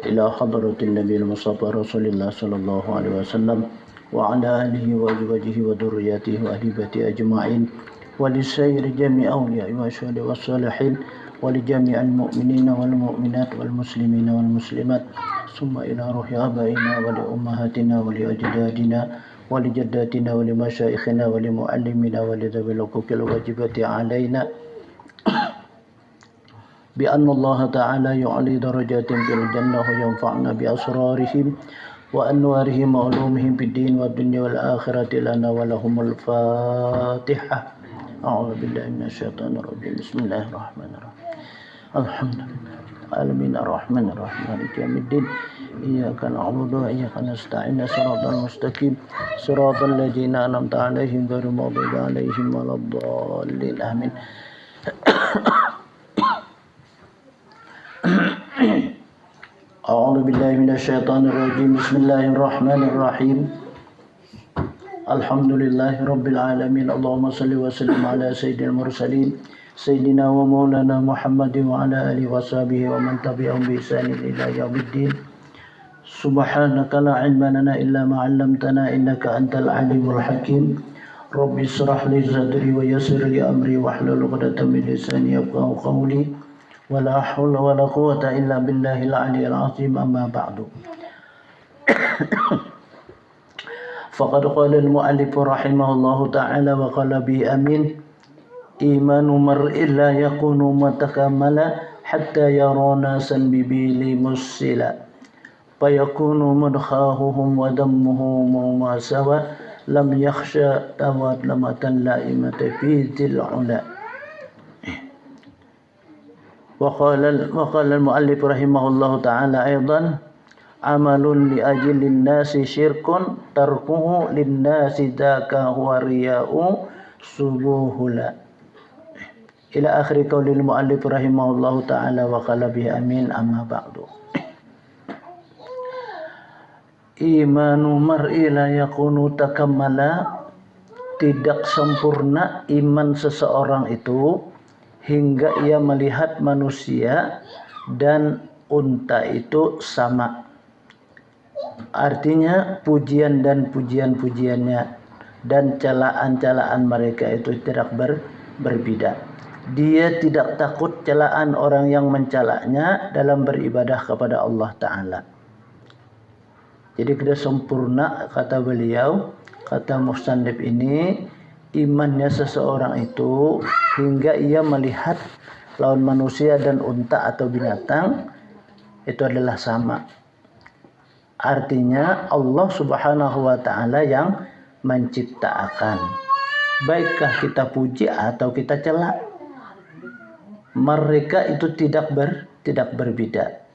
إلى حضرة النبي المصطفى رسول الله صلى الله عليه وسلم وعلى آله وأزواجه وذرياته وأهل بيته أجمعين ولسائر جميع أولياء والشهداء والصالحين ولجميع المؤمنين والمؤمنات والمسلمين والمسلمات ثم إلى روح آبائنا ولأمهاتنا ولأجدادنا ولجداتنا ولمشايخنا ولمعلمنا ولذوي الحقوق الواجبة علينا بأن الله تعالى يعلي درجات في الجنة وينفعنا بأسرارهم وأنوارهم وعلومهم في الدين والدنيا والآخرة لنا ولهم الفاتحة. أعوذ بالله من الشيطان الرجيم. بسم الله الرحمن الرحيم. الحمد لله العالمين الرحمن الرحيم مالك يوم الدين إياك نعبد وإياك نستعين صراط المستقيم صراط الذين أنعمت عليهم غير المغضوب عليهم ولا الضالين آمين. أعوذ بالله من الشيطان الرجيم. بسم الله الرحمن الرحيم. الحمد لله رب العالمين. اللهم صل وسلم على سيد المرسلين سيدنا ومولانا محمد وعلى آله وصحبه ومن تبعهم بإحسان إلى يوم الدين. سبحانك لا علم لنا إلا ما علمتنا إنك أنت العليم الحكيم. رب اشرح لي صدري ويسر لي أمري واحلل عقدة من لساني يفقهوا قولي ولا حول ولا قوة إلا بالله العلي العظيم. أما بعد فقد قال المؤلف رحمه الله تعالى وقال به أمين إيمان مرء لا يكون متكاملا حتى يرى ناسا ببيل مسلا فيكون منخاههم ودمهم ما سوى لم يخشى تظلمة لائمة في ذي العلا. وقال المؤلف رحمه الله تعالى أيضا عمل لأجل الناس شرك تركه للناس ذاك هو رياء سبوهلا إلى آخر قول المؤلف رحمه الله تعالى وقال به أمين. أما بعد Imanu mar'i la yakunu takammala, tidak sempurna iman seseorang itu hingga ia melihat manusia dan unta itu sama. Artinya pujian dan pujian-pujiannya dan celaan-celaan mereka itu tidak berbeda. Dia tidak takut celaan orang yang mencelaknya dalam beribadah kepada Allah Ta'ala. Jadi tidak sempurna, kata beliau, kata Musannif ini, imannya seseorang itu hingga ia melihat lawan manusia dan unta atau binatang itu adalah sama. Artinya Allah Subhanahu wa Ta'ala yang menciptakan. Baikkah kita puji atau kita cela, mereka itu tidak berbeda.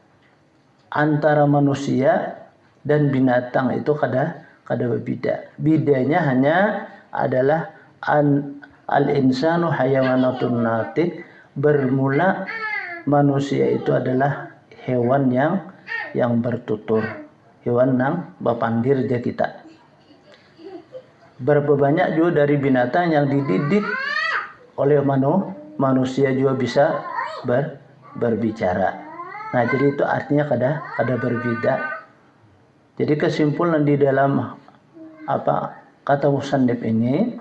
Antara manusia dan binatang itu kada berbeda. Bedanya hanya adalah al-insanu hayawanatun natik. Bermula manusia itu adalah hewan yang bertutur, hewan yang bapandir dia kita. Berapa banyak juga dari binatang yang dididik oleh manusia juga bisa berbicara. Nah, jadi itu artinya kada berbeda. Jadi kesimpulan di dalam kata Musannif ini,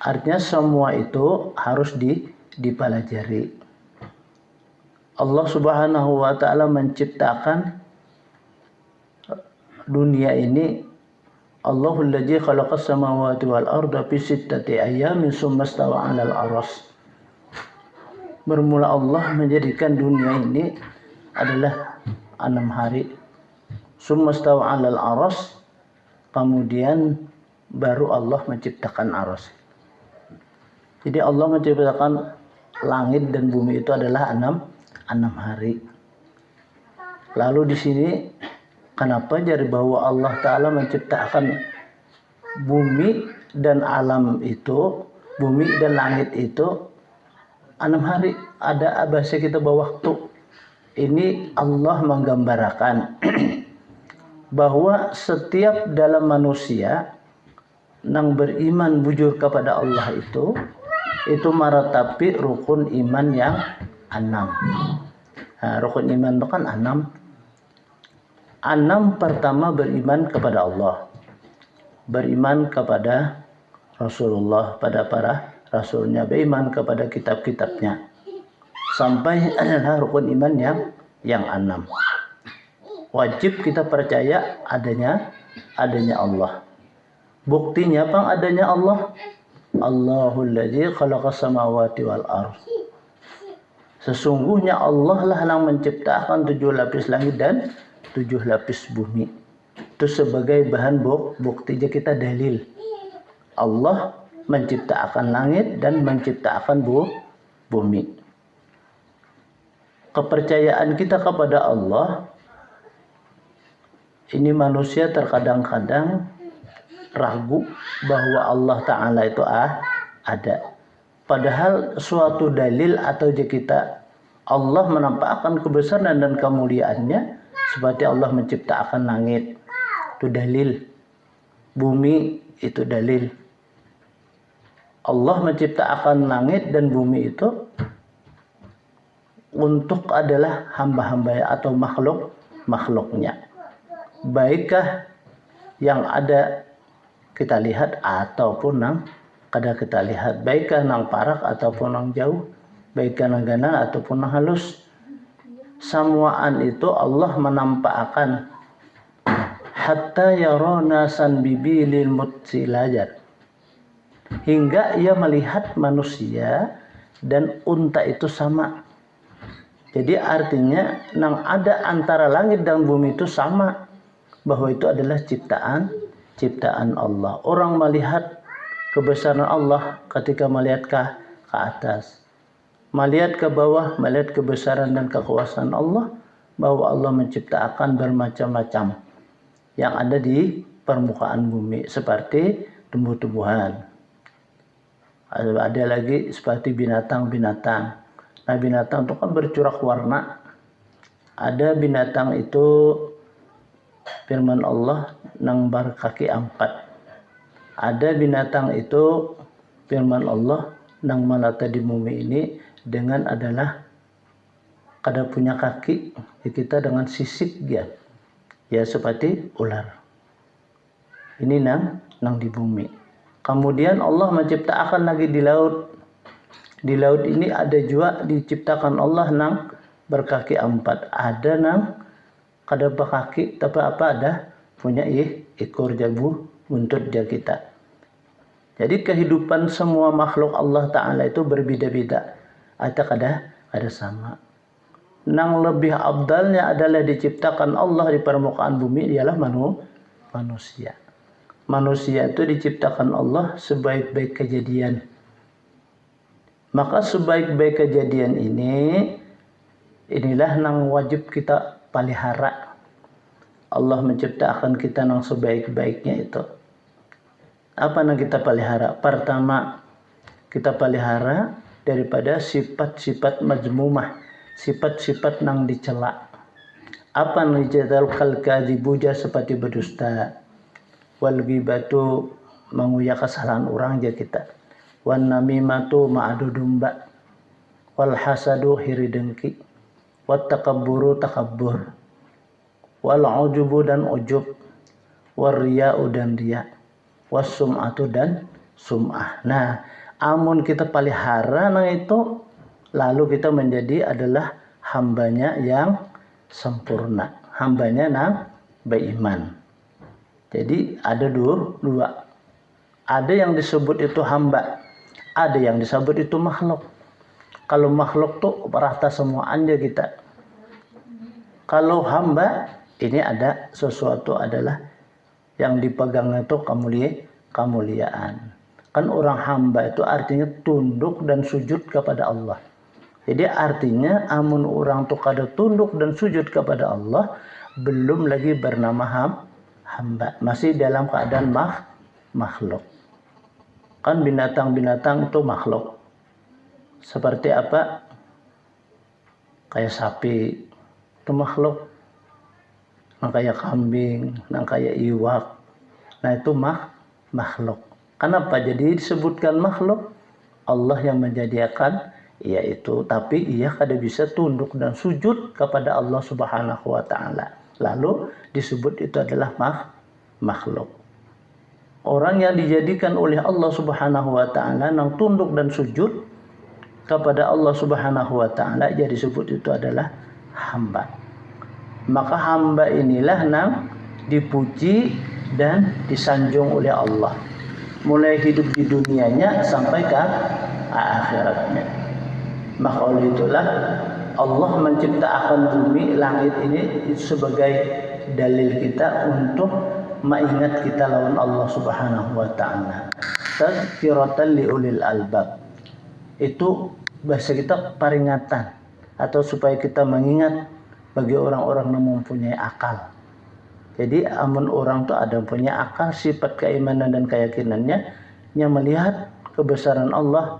artinya semua itu harus dipelajari. Allah Subhanahu wa Ta'ala menciptakan dunia ini. Allahul ladzi khalaqas samawati wal arda fi sittati ayyamin tsumma stawa 'alal 'arsy. Bermula Allah menjadikan dunia ini adalah 6 hari. Tsumma stawa 'alal 'arsy, kemudian baru Allah menciptakan arsy. Jadi Allah menciptakan langit dan bumi itu adalah 6 hari. Lalu di sini kenapa jadi bahwa Allah Ta'ala menciptakan bumi dan alam itu, bumi dan langit itu 6 hari. Ada bahasa kita bawa waktu. Ini Allah menggambarkan bahwa setiap dalam manusia yang beriman bujur kepada Allah itu maratapi rukun iman yang 6. Nah, rukun iman itu kan 6. 6 pertama beriman kepada Allah, beriman kepada Rasulullah, pada para rasulnya, beriman kepada kitab-kitabnya, sampai adalah rukun iman yang 6. Wajib kita percaya adanya Allah. Buktinya apa adanya Allah? Allahul ladzi khalaqas samawati wal ardh. Sesungguhnya Allah lah yang menciptakan 7 lapis langit dan 7 lapis bumi. Itu sebagai bahan bukti, jadi kita dalil. Allah menciptakan langit dan menciptakan bumi. Kepercayaan kita kepada Allah, ini manusia terkadang-kadang ragu bahwa Allah Ta'ala itu ada. Padahal suatu dalil atau kita, Allah menampakkan kebesaran dan kemuliaannya seperti Allah menciptakan langit, itu dalil. Bumi itu dalil. Allah menciptakan langit dan bumi itu untuk adalah hamba-hamba atau makhluknya. Baikkah yang ada kita lihat ataupun nang kada kita lihat, baikkah nang parak ataupun nang jauh, baikkah nang gana ataupun nang halus, samuaan itu Allah menampakkan hatta yarona san bibilil mutsilajar, hingga ia melihat manusia dan unta itu sama. Jadi artinya nang ada antara langit dan bumi itu sama, bahwa itu adalah ciptaan Allah. Orang melihat kebesaran Allah ketika melihat ke atas, melihat ke bawah, melihat kebesaran dan kekuasaan Allah, bahwa Allah menciptakan bermacam-macam yang ada di permukaan bumi seperti tumbuh-tumbuhan. Ada lagi seperti binatang-binatang. Nah, binatang itu kan bercorak warna. Ada binatang itu firman Allah nang berkaki 4. Ada binatang itu firman Allah nang melata di bumi ini dengan adalah kada punya kaki, kita dengan sisik dia. Ya seperti ular. Ini nang di bumi. Kemudian Allah menciptakan lagi di laut. Di laut ini ada juga diciptakan Allah nang berkaki 4. Ada nang kada berkaki tapi apa ada punya ekor jabu buntut dia kita. Jadi kehidupan semua makhluk Allah Ta'ala itu berbeda-beda. Atau kada sama. Nang lebih abdalnya adalah diciptakan Allah di permukaan bumi ialah manusia. Manusia itu diciptakan Allah sebaik-baik kejadian. Maka sebaik-baik kejadian inilah nang wajib kita pelihara. Allah menciptakan kita nang sebaik-baiknya itu. Apa yang kita pelihara? Pertama, kita pelihara daripada sifat-sifat majmumah, sifat-sifat nang dicela. Apa yang dicela? Kal-kadzibuja seperti berdusta, wal ghibatu menguyak kesalahan orang aja kita, wan namimatu ma'adu domba, wal hasadu hiri dengki, wat takabburu takabbur, wal ujubu dan ujub, war riya'u dan riya, was sum'atu dan sum'ah. Nah, amun kita pelihara nah itu, lalu kita menjadi adalah hambanya yang sempurna, hambanya nang beriman. Jadi ada dua. Ada yang disebut itu hamba, ada yang disebut itu makhluk. Kalau makhluk tuh rata semuanya kita. Kalau hamba ini ada sesuatu adalah yang dipegang itu kemuliaan. Kan orang hamba itu artinya tunduk dan sujud kepada Allah. Jadi artinya amun orang tuh kada tunduk dan sujud kepada Allah, belum lagi bernama hamba, masih dalam keadaan makhluk. Kan binatang-binatang itu makhluk. Seperti apa? Kayak sapi itu makhluk. Nah kayak kambing, nah kayak iwak. Nah itu makhluk. Kenapa jadi disebutkan makhluk? Allah yang menjadikan yaitu, tapi ia kada bisa tunduk dan sujud kepada Allah Subhanahu wa taala. lalu disebut itu adalah makhluk. Orang yang dijadikan oleh Allah Subhanahu wa taala nang tunduk dan sujud kepada Allah Subhanahu wa taala, jadi disebut itu adalah hamba. Maka hamba inilah nang dipuji dan disanjung oleh Allah, mulai hidup di dunianya sampai ke akhiratnya. Maka oleh itulah Allah menciptakan bumi langit ini sebagai dalil kita untuk mengingat kita lawan Allah Subhanahu wa taala. Tazkiratan liulil albab. Itu bahasa kita peringatan atau supaya kita mengingat bagi orang-orang yang mempunyai akal. Jadi amun orang tu ada punya akal, sifat keimanan dan keyakinannya yang melihat kebesaran Allah,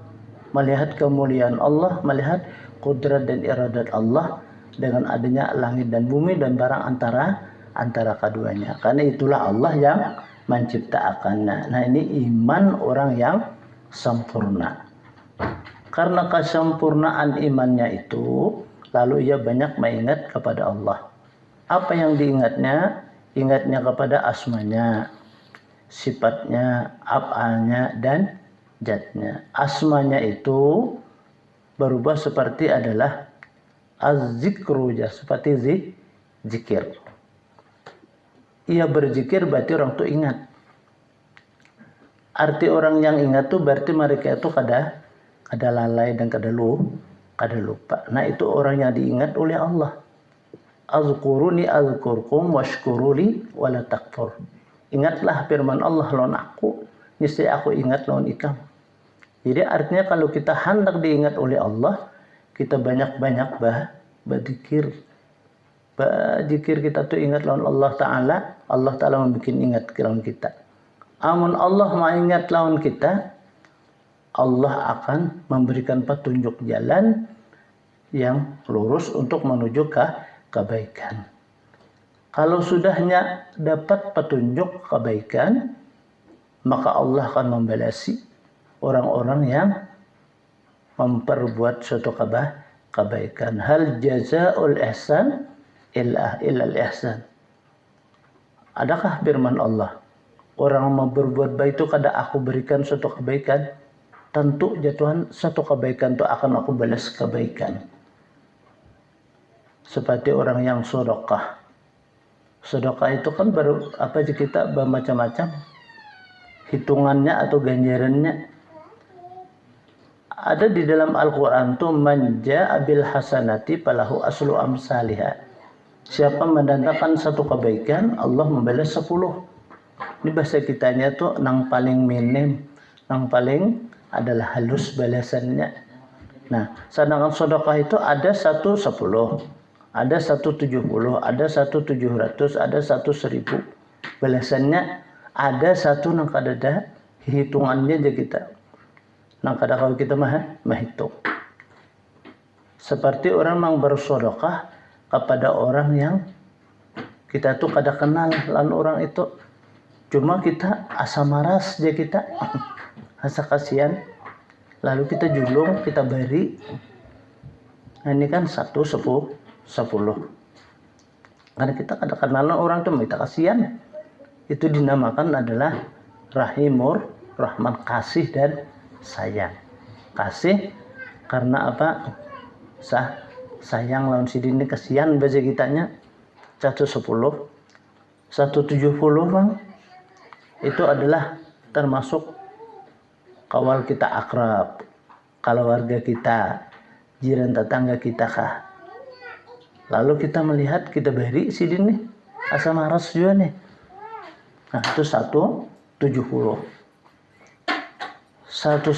melihat kemuliaan Allah, melihat kudrat dan iradat Allah dengan adanya langit dan bumi dan barang antara keduanya. Karena itulah Allah yang menciptakannya. Nah, ini iman orang yang sempurna. Karena kesempurnaan imannya itu, lalu ia banyak mengingat kepada Allah. Apa yang diingatnya? Ingatnya kepada asmanya, sifatnya, af'alnya, dan zatnya. Asmanya itu berubah seperti adalah az-zikru, seperti zikir. Ia berzikir berarti orang itu ingat. Arti orang yang ingat itu berarti mereka itu kada lalai dan kada lupa. Nah, itu orang yang diingat oleh Allah. Azkuruni azkurkum washkuruli wala takfur. Ingatlah firman Allah lawan aku, niscaya aku ingat lawan ikam. Jadi artinya kalau kita hendak diingat oleh Allah, kita banyak-banyak berzikir. Berzikir kita tuh ingat lawan Allah Ta'ala membuat ingat lawan kita. Amun Allah mengingat lawan kita, Allah akan memberikan petunjuk jalan yang lurus untuk menuju ke kebaikan. Kalau sudahnya dapat petunjuk kebaikan, maka Allah akan membalasi orang-orang yang memperbuat suatu kebaikan. Hal jazaa'ul ihsan illa al-ihsan. Adakah firman Allah, orang mau berbuat baik itu kada aku berikan suatu kebaikan, tentu jatuhan satu kebaikan itu akan aku balas kebaikan. Seperti orang yang sedekah. Sedekah itu kan baru apa aja kita bermacam-macam hitungannya atau ganjarannya. Ada di dalam Al-Quran tuh manja abil hasanati falahu aslu amsalihah. Siapa mendatangkan satu kebaikan, Allah membalas 10. Ini bahasa kitanya tuh nang paling minim, nang paling adalah halus balasannya. Nah, sedangkan sedekah itu ada 110. Ada 170, ada 1700, ada 1000. Balasannya ada satu nang kadada hitungannya aja kita. Nang kada kalau kita menghitung. Seperti orang yang bersedekah kepada orang yang kita tuh kada kenal lan orang itu. Cuma kita asa maras aja kita. Asa kasihan. Lalu kita julung, kita beri. Nah, ini kan 10. Karena kita kadang-kadang orang itu minta kasihan, itu dinamakan adalah rahimur rahman, kasih dan sayang. Kasih karena apa? Sayang lawan si dini, kasihan bahasa kitanya 110. 170 bang, itu adalah termasuk kawal kita akrab, keluarga kita, jiran tetangga kita kah. Lalu kita melihat, kita beri si dini asa maras juga nih. Nah, itu 170. 100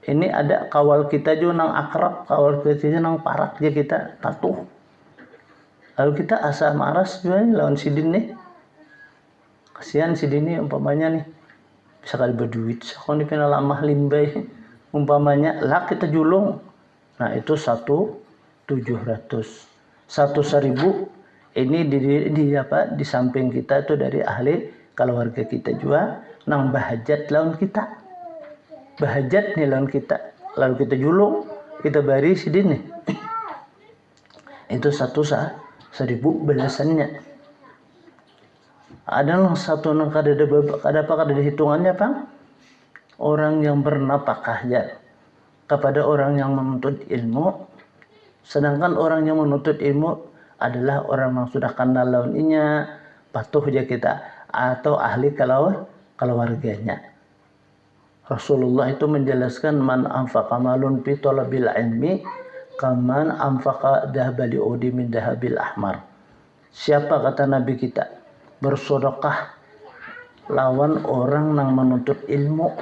ini ada kawal kita juga nang akrab, kawal kita nang parak aja kita tatuh. Lalu kita asa maras juga nih lawan si dini. Kasihan si dini umpamanya nih, bisa kali berduit, sekarang dipena lamah limbay umpamanya, lah kita julung. Nah, itu 700. 1000 ini di samping kita itu dari ahli keluarga kita juga nang bahajat lawan kita. Bahajat nih lawan kita. Lalu kita julung, kita bari si dini. Itu 110. 1000 belasannya. Ada satu nang kada hitungannya Pak. Orang yang bernapakah ya kepada orang yang menuntut ilmu, sedangkan orang yang menuntut ilmu adalah orang yang sudah kenal launinya, patuh aja kita atau ahli keluarganya. Rasulullah itu menjelaskan man anfaqa malun fi talabil ilmi kaman anfaqa dhahabali udi min dhahabil ahmar. Siapa kata Nabi kita bersedekah lawan orang yang menuntut ilmu,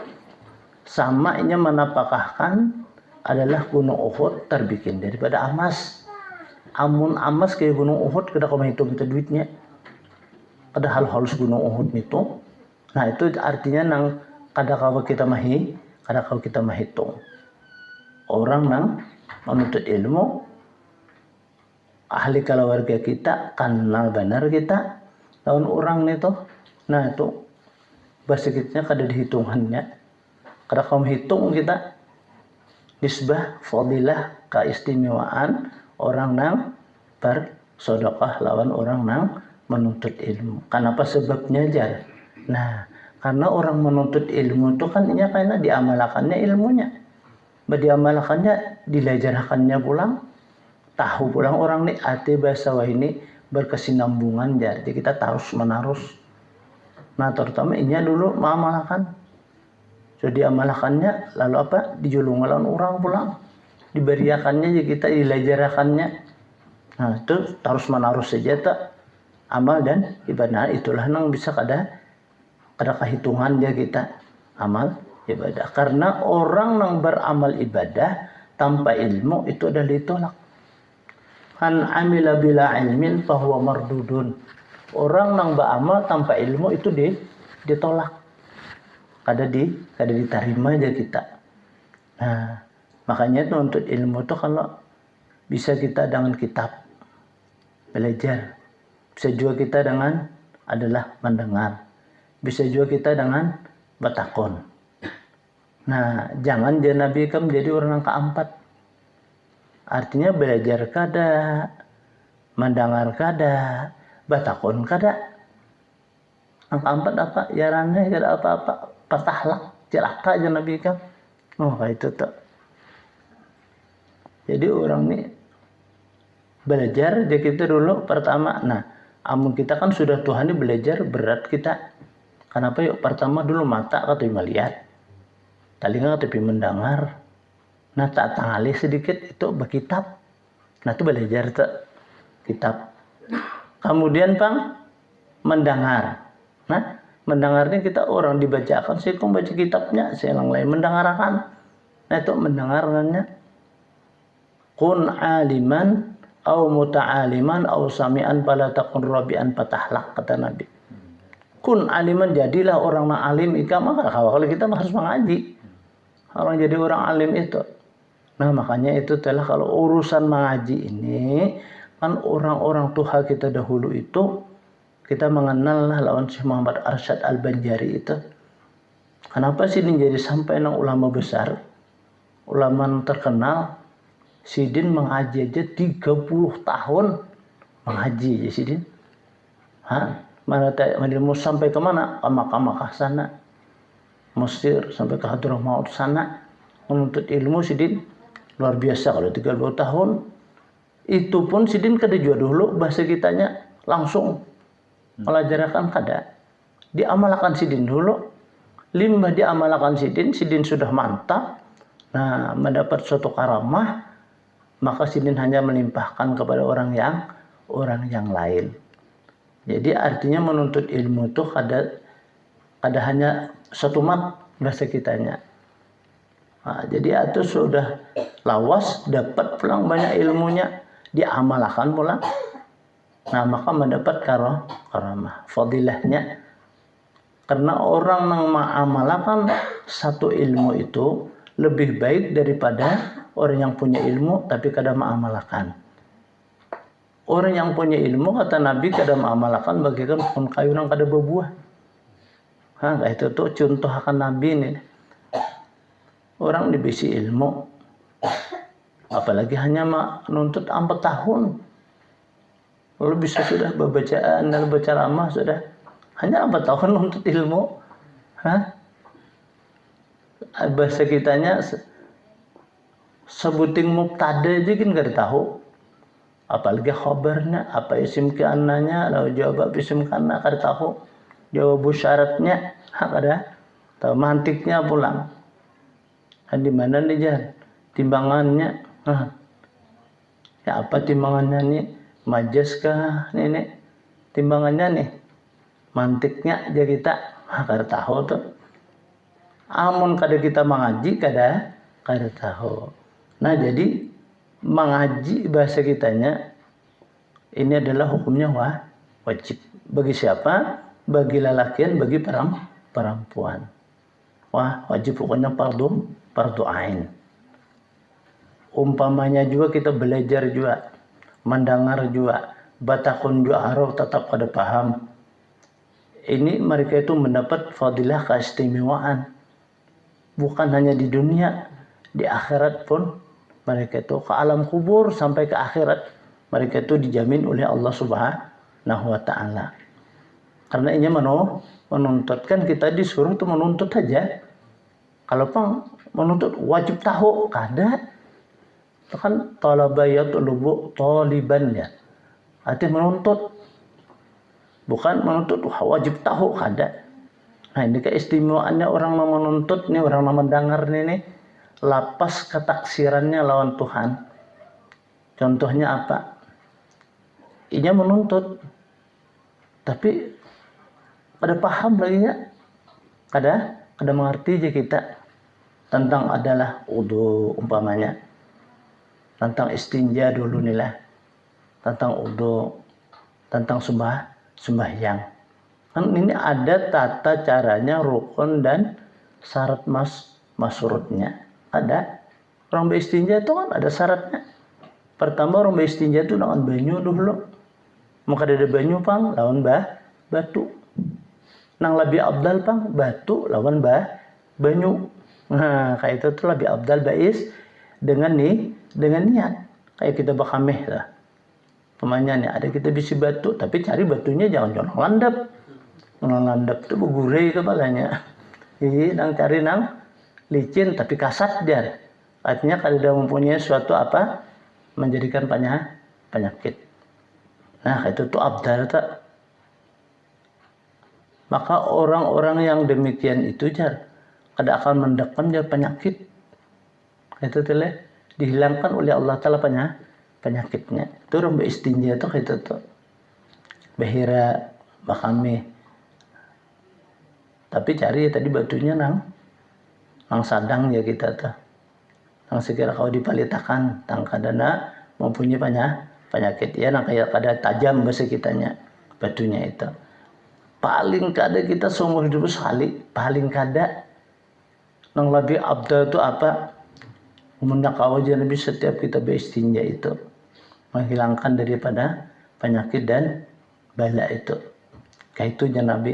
samanya menapakahkan adalah gunung Uhud terbikin daripada emas. Amun emas kayak gunung Uhud kada kau hitung kita duitnya. Padahal halus gunung Uhud itu. Nah itu artinya nang kada kau kita hitung. Orang nang menuntut ilmu, ahli keluarga kita, kenal benar kita, lawan orang itu. Nah itu basikitnya kada dihitungannya. Kada kamu hitung kita nisbah fadilah keistimewaan orang nang bersedekah lawan orang nang menuntut ilmu. Kenapa sebabnya jar? Nah, karena orang menuntut ilmu itu kan karena diamalkannya ilmunya. Diamalkannya, dilajarkannya pulang, tahu pulang orang nih arti bahasa ini berkesinambungan jar. Jadi kita terus menerus. Nah, terutama ini dulu mengamalkan. Jadi amalkannya lalu apa? Dijulung lawan orang pulang. Diberiakannya jadi kita dilajarakannya. Nah itu terus menerus saja tak amal dan ibadah. Itulah yang bisa kada kehitungan dia kita amal ibadah. Karena orang yang beramal ibadah tanpa ilmu itu adalah ditolak. Han amila bila ilmin fahuwa mardudun. Orang yang beramal tanpa ilmu itu ditolak. Kada diterima aja kita. Nah, makanya itu untuk ilmu itu kalau bisa kita dengan kitab belajar, bisa juga kita dengan adalah mendengar, bisa juga kita dengan bertakon. Nah, jangan jadi Nabi kamu menjadi orang yang keempat. Artinya belajar kada, mendengar kada, bertakon kada. Yang keempat apa? Yarannya kada apa-apa. Patahlak, celaka aja Nabi kan. Oh kayak itu tuh. Jadi orang ini belajar jadi kita dulu pertama. Nah, amun kita kan sudah Tuhan ini belajar berat kita. Kenapa yuk? Pertama dulu mata kata melihat, telinga kata mendengar. Nah, tak tangali sedikit itu berkitab. Nah, itu belajar tuh kitab. Kemudian Bang mendengar. Nah, mendengarnya kita orang dibacakan, saya kok baca kitabnya, saya yang lain mendengarkan. Nah itu mendengarkannya. Kun aliman au muta'aliman au sami'an fala takun rabi'an patahlak kata Nabi. Kun aliman, jadilah orang yang alim ika, maka kalau kita harus mengaji. Orang jadi orang alim itu. Nah makanya itu telah kalau urusan mengaji ini kan orang-orang Tuhan kita dahulu itu kita mengenal lah lawan Syekh Muhammad Arsyad Al-Banjari itu. Kenapa Sidin jadi sampai nang ulama besar, ulama terkenal? Sidin mengaji aja 30 tahun mengaji ya Sidin. Mana ilmu sampai ke mana? Ke Makkah sana, Mesir sampai ke Hadramaut sana menuntut ilmu Sidin luar biasa kalau 30 tahun. Itu pun Sidin kada jua dulu bahasa kitanya langsung. Pelajarkan kada diamalkan Sidin dulu, limbah diamalkan Sidin sudah mantap. Nah mendapat suatu karamah, maka Sidin hanya melimpahkan kepada orang yang lain. Jadi artinya menuntut ilmu itu kada hanya satu mat bahasa kitanya. Nah, jadi itu sudah lawas dapat pulang banyak ilmunya, diamalkan pulang. Nah maka mendapat karamah fadilahnya. Karena orang yang mengamalkan satu ilmu itu lebih baik daripada orang yang punya ilmu tapi kada mengamalkan. Orang yang punya ilmu kata Nabi kada mengamalkan bagaikan pohon kayu yang kada berbuah. Itu tuh contoh akan Nabi ini. Orang dibisi ilmu, apalagi hanya menuntut 4 tahun. Lalu bisa sudah bacaan dan baca ceramah sudah. Hanya 4 tahun untuk ilmu. Bahasa kitanya sebuting mubtada aja kan gak tahu. Apalagi khabarnya, apa isim kananya, lalu jawab isim kana kada tahu. Jawab syaratnya kada tahu, mantiknya pulang. Di mana nih Jan? Timbangannya. Ya apa timbangannya nih? Majas kah nih? Timbangannya nih. Mantiknya aja kita kada tahu tuh. Amun kada kita mengaji kada tahu. Nah, jadi mengaji bahasa kitanya ini adalah hukumnya wajib. Bagi siapa? Bagi lelakian, bagi perempuan. Wajib pokoknya fardu ain. Umpamanya juga kita belajar juga, mendengar juga, batakun juga harus tetap pada paham. Ini mereka itu mendapat fadilah keistimewaan. Bukan hanya di dunia, di akhirat pun mereka itu ke alam kubur sampai ke akhirat mereka itu dijamin oleh Allah Subhanahu wa taala. Karena ini menuntut, kan kita disuruh itu menuntut aja. Kalau menuntut wajib tahu, kada. Itu kan talaba yatlubu taliban ya. Artinya menuntut. Bukan menuntut wajib tahu, kada. Nah, ini keistimewaannya orang yang menuntut nih, orang yang mendengar nih, lapas ketaksirannya lawan Tuhan. Contohnya apa? Inya menuntut, tapi kada paham lagi ya, kada mengerti aja kita tentang adalah wudu umpamanya, tentang istinja dulu nih lah, tentang wudu, tentang sembahyang. Kan ini ada tata caranya, rukun dan syarat masyurutnya. Ada. Orang beristinja itu kan ada syaratnya. Pertama orang beristinja itu dengan banyu dulu. Maka ada banyu pang lawan batu. Nang lebih abdal pang batu lawan banyu. Nah, kayak itu tuh lebih abdal bais dengan niat. Kayak kita bakameh lah. Pemanya ada kita bisi batu, tapi cari batunya jangan landap. Landap itu bergurai kepalanya. Nang cari nang licin tapi kasat dia. Artinya kalau dia mempunyai suatu apa menjadikan penyakit. Nah, itu tuh abdal tak. Maka orang-orang yang demikian itu jar kada akan mendekam jar penyakit. Itu telah dihilangkan oleh Allah Taala penyakitnya. Itu orang beristinja itu itu tuh. Bahira bakami. Tapi cari tadi batunya nang sadang ya kita tuh. Nang sekira kau dipalitakan tang kadana mempunyai penyakit ya nang kayak kada tajam bahasa kitanya batunya itu. Paling kada kita seumur hidup sekali, paling kada nang lebih abdal itu apa? Menak aja Nabi setiap kita beristinja itu menghilangkan daripada penyakit dan bala itu. Kayak itu Nabi.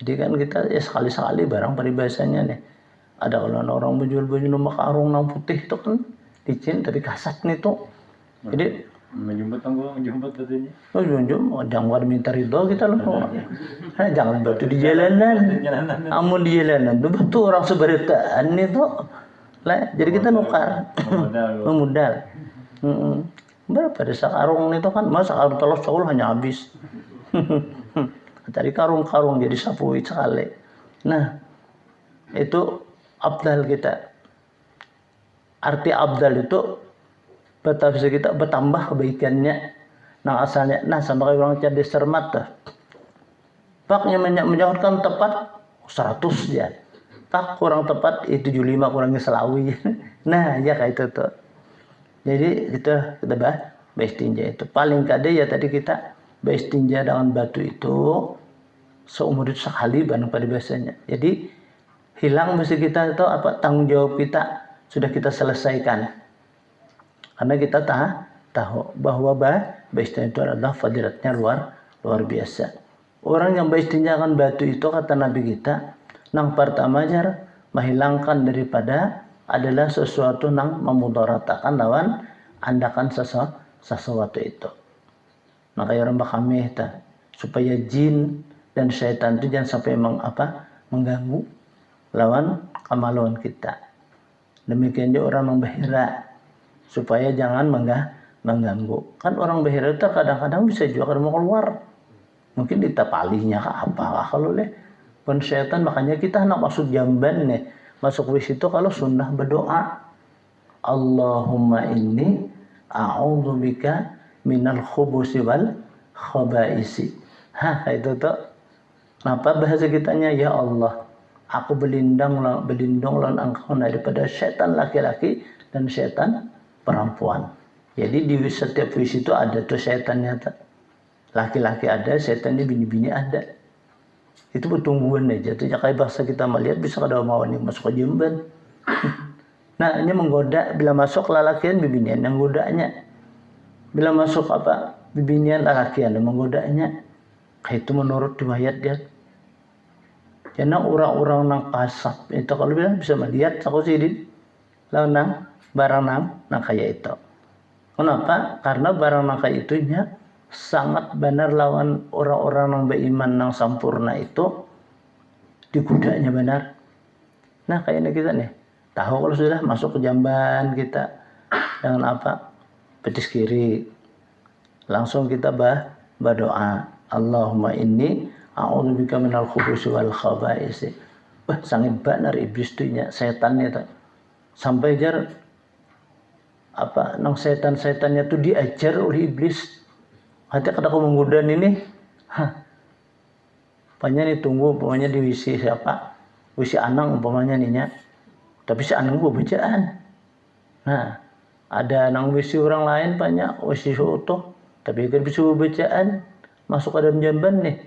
Jadi kan kita ya sekali-sekali barang peribahasanya nih. Ada orang menjual baju nomor karung nang putih itu kan licin tapi kasat nih tuh. Jadi menjumbat katanya. Oh jangan minta ridho kita loh. Jangan batu di jalanan. Amun di jalanan tuh betul orang seberitaan itu. Lah jadi kita nukar. Memodal. Berapa desa karung itu kan masa karung telur cowol hanya habis. Dari karung-karung jadi sapui sekali. Nah, itu abdal kita. Arti abdal itu betafsir kita bertambah kebaikannya. Nah asalnya, sama kayak orang cerdas cermat dah. Paknya menjawabkan tepat 100 ya. Tak kurang tepat 75 kurangnya selawi. Nah, ya kayak itu tuh. Jadi kita beristinja itu paling kada ya tadi kita beristinja dengan batu itu seumur hidup sekali barang pada biasanya. Jadi hilang mesti kita itu apa tanggung jawab kita sudah kita selesaikan. Karena kita tahu bahwa beristinja itu adalah fadilatnya luar biasa. Orang yang beristinjakan batu itu kata Nabi kita, nang pertama jar menghilangkan daripada adalah sesuatu nang memudaratakan lawan andakan sesuatu itu. Makanya orang kami supaya jin dan syaitan itu jangan sampai mengganggu lawan kamaluan kita. Demikian juga orang membahira supaya jangan mengganggu. Kan orang bahira itu kadang-kadang bisa juga mau keluar. Mungkin ditapalinya apa kalau pun syaitan. Makanya kita nak masuk jamban nih, masuk wis itu kalau sunnah berdoa, Allahumma inni a'udzubika minal khubusi wal khabaisi. Itu tuh. Kenapa bahasa kitanya, ya Allah, aku berlindung lawan engkau daripada syaitan laki-laki dan syaitan perempuan. Jadi di setiap wis itu ada tuh syaitannya. Laki-laki ada, syaitannya bini-bini ada. Itu bertungguan aja. Tuh kayak bahasa kita melihat bisa kada mau nih masuk ke jamban. Nah, ini menggoda. Bila masuk lalakian bibinian yang godanya. Bila masuk bibinian lalakian yang menggodanya. Itu menurut riwayat dia. Karena orang-orang nang kasap itu kalau bilang bisa melihat aku sih lawan nang barang nang kayak itu. Kenapa? Karena barang nang kayak itunya sangat benar lawan orang-orang nang beriman nang sampurna itu digudanya benar. Nah kayaknya kita nih tahu kalau sudah masuk ke jamban kita dengan petis kiri langsung kita berdoa, Allahumma inni a'udzubika minal khubusi wal khaba'isi. Wah sangat benar iblis tuh nya setannya tuh. Sampai jar nang setan-setannya tuh diajar oleh iblis. Hati kada kau menggoda ini. Umpamanya ditunggu umpamanya di wisi siapa? Wisi Anang umpamanya ninya. Tapi si Anang gua bacaan. Nah, ada nang wisi orang lain banyak wisi utuh. Tapi kan bisa bacaan masuk ke dalam jamban nih.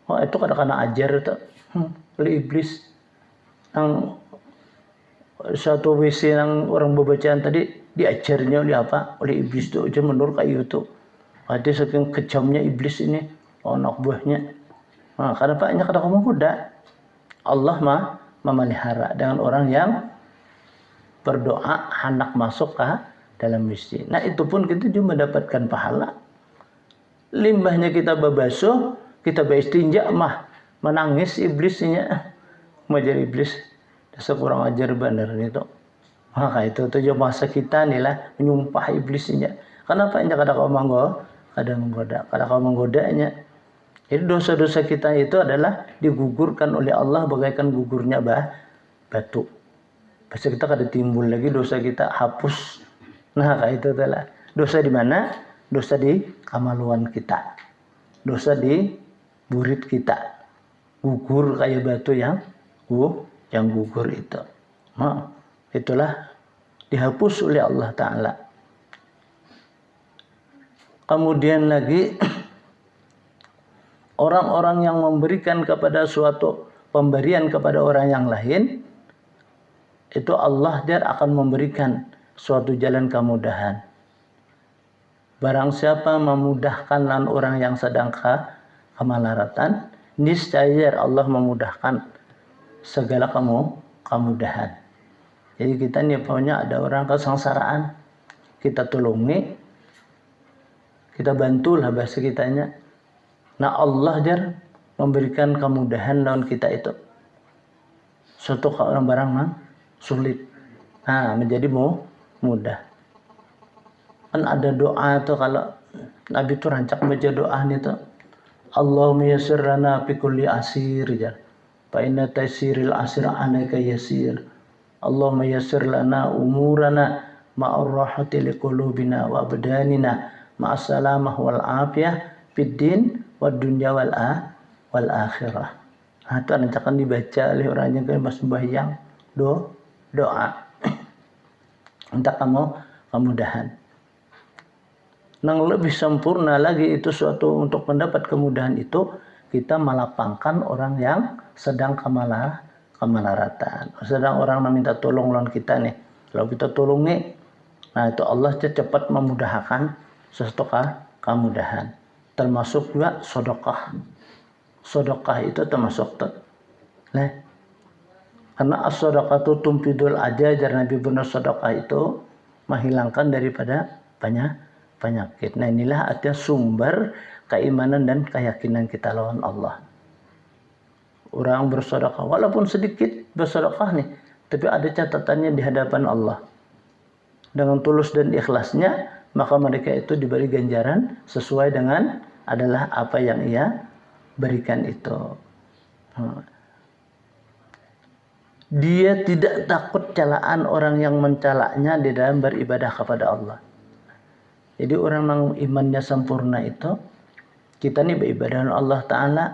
Wah itu kadang-kadang ajar itu oleh iblis. Yang satu WC yang orang bacaan tadi diajarnya oleh oleh iblis itu aja menurut kayak itu. Ada saking kejamnya iblis ini anak buahnya. Nah, karena paknya kada kamu kuda. Allah memelihara dengan orang yang berdoa hendak masuk ke dalam masjid. Nah itu pun kita juga mendapatkan pahala. Limbahnya kita babasuh, kita beristinja menangis iblisnya. Majar iblis dasar kurang ajar benar itu. Maka itu tuh masa kita nih lah menyumpah iblisnya. Kenapa nya kada kau menggoda, kada kau menggodanya. Jadi dosa-dosa kita itu adalah digugurkan oleh Allah bagaikan gugurnya batu. Pasti kita kada timbul lagi dosa kita hapus. Nah kayak itu adalah dosa di mana? Dosa di kamaluan kita. Dosa di burit kita. Gugur kayak batu yang gugur itu. Nah, itulah dihapus oleh Allah Ta'ala. Kemudian lagi orang-orang yang memberikan kepada suatu pemberian kepada orang yang lain, itu Allah dia akan memberikan suatu jalan kemudahan. Barang siapa memudahkan orang yang sedang kemalaratan, niscaya Allah memudahkan segala kemudahan. Jadi kita nih punya ada orang kesengsaraan, kita tolongi, kita bantulah bahasa kitanya. Nah Allah jar memberikan kemudahan lawan kita itu. Suatu orang barang sulit, menjadi mudah. Kan ada doa tuh kalau Nabi tuh rancak baca doa nih tuh. Allahumma yassir lana fi kulli asir ya. Fa inna taysiril asir alaika yasir. Allahumma yassir lana umurana ma'ar rahati liqulubina wa abdanina ma'as salamah wal afiyah fid din wad dunya wal akhirah. Itu rancakan dibaca oleh orang yang kan sembahyang doa. Minta kemudahan. Yang lebih sempurna lagi itu suatu untuk mendapat kemudahan itu kita melapangkan orang yang sedang kemelaratan. Sedang orang meminta tolong lawan kita nih. Kalau kita tolongi, nah itu Allah cepat memudahkan sesuatu kemudahan. Termasuk juga sedekah. Sedekah itu termasuk karena as-sedekah itu tumpidul aja, Nabi benar sedekah itu menghilangkan daripada penyakit. Nah inilah artinya sumber keimanan dan keyakinan kita lawan Allah. Orang bersedekah walaupun sedikit bersedekah nih, tapi ada catatannya di hadapan Allah. Dengan tulus dan ikhlasnya, maka mereka itu diberi ganjaran sesuai dengan adalah apa yang ia berikan itu. Dia tidak takut celaan orang yang mencalaknya di dalam beribadah kepada Allah. Jadi orang yang imannya sempurna itu, kita nih beribadah dengan Allah Ta'ala,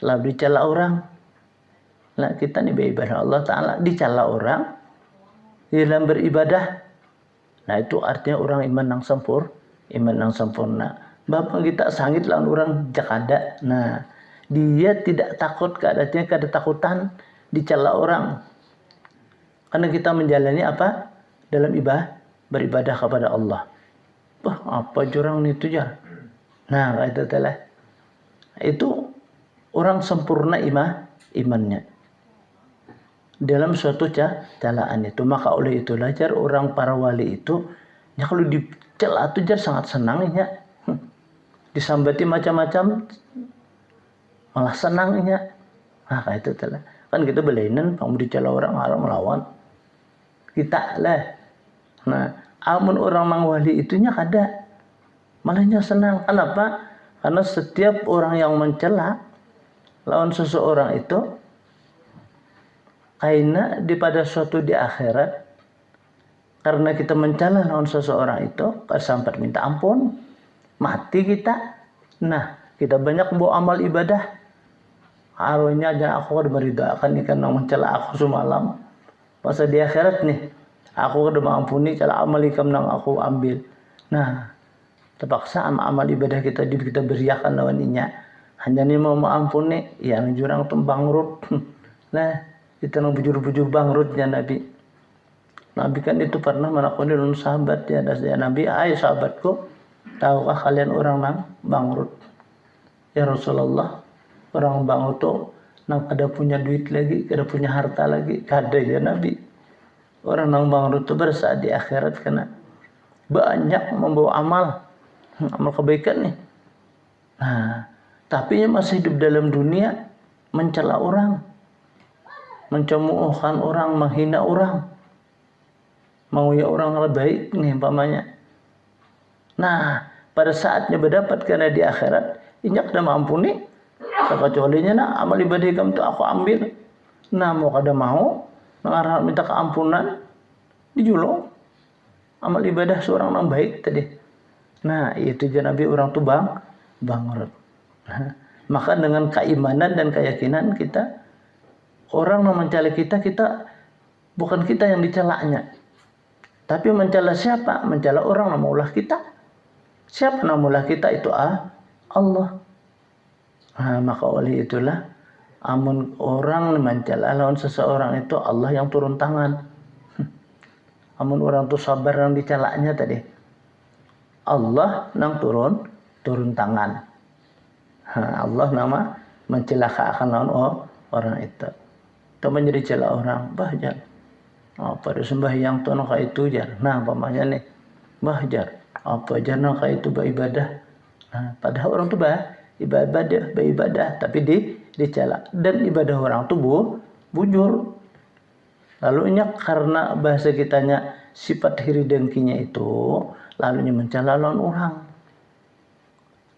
lalu dicela orang. Nah kita nih beribadah Allah Ta'ala, dicela orang di dalam beribadah. Nah itu artinya orang iman yang sempurna. Bapak kita sangit lawan orang jakada. Nah dia tidak takut, artinya kada takutan dicela orang. Karena kita menjalani apa? Dalam beribadah kepada Allah. Wah apa jurang itu ya? Nah itu telah. Itu orang sempurna imannya dalam suatu celaan itu. Maka oleh itu jar orang para wali itu ya kalau dicela itu jar sangat senangnya, disambati macam-macam malah senangnya. Nah kayak itu telah kan kita belainan kamu dicela orang harus melawan kita lah. Nah amun orang mang wali itunya kada malahnya senang. Kenapa? Karena setiap orang yang mencela lawan seseorang itu karena pada suatu di akhirat, karena kita mencela lawan seseorang itu sampai minta ampun, mati kita. Nah kita banyak bawa amal ibadah, harusnya aja aku udah meridakan ikan yang mencela aku semalam. Pas di akhirat nih aku udah mengampuni cela amal ikam yang aku ambil. Nah terpaksa amal ibadah kita beriakan lawan inya. Hanya nih mau ampuni yang jurang tuh bangkrut. Nah kita nang bujur-bujur bangkrutnya Nabi. Nabi kan itu pernah menakoni dengan sahabat ya, Nabi, "Hai sahabatku, tahukah kalian orang nang bangkrut?" "Ya Rasulullah, orang bangkrut tuh nang kada punya duit lagi, kada punya harta lagi." "Kada ya Nabi. Orang nang bangkrut tuh bersaat di akhirat karena banyak membawa amal kebaikan nih. Nah, tapi masih hidup dalam dunia mencela orang, mencemoohkan orang, menghina orang, mau ya orang baik nih umpamanya. Nah pada saatnya berdapat karena di akhirat inyak kada mampuni kecualinya nah amal ibadah kamu tu aku ambil. Nah mau kada mau ngarah minta keampunan dijulung amal ibadah seorang yang baik tadi. Nah itu je Nabi orang tu bangkrut. Nah, maka dengan keimanan dan keyakinan kita, orang yang mencela kita bukan kita yang dicelaknya, tapi mencela siapa? Mencela orang yang maulah kita. Siapa yang maulah kita? Itu Allah. Nah, maka oleh itulah amun orang mencela lawan seseorang itu Allah yang turun tangan. Amun orang tu sabar yang dicelaknya tadi, Allah yang turun tangan. Allah nama mencelakakan lawan orang itu. Itu menjadi celah orang, bahjar. Apa ada sembahyang tu nak itu jar. Nah, pamannya nih, bahjar. Apa jar nak itu beribadah. Nah, padahal orang tu beribadah, tapi dicela. Dan ibadah orang tu bujur. Lalunya karena bahasa kitanya sifat hiri dengkinya itu, lalunya mencela lawan orang.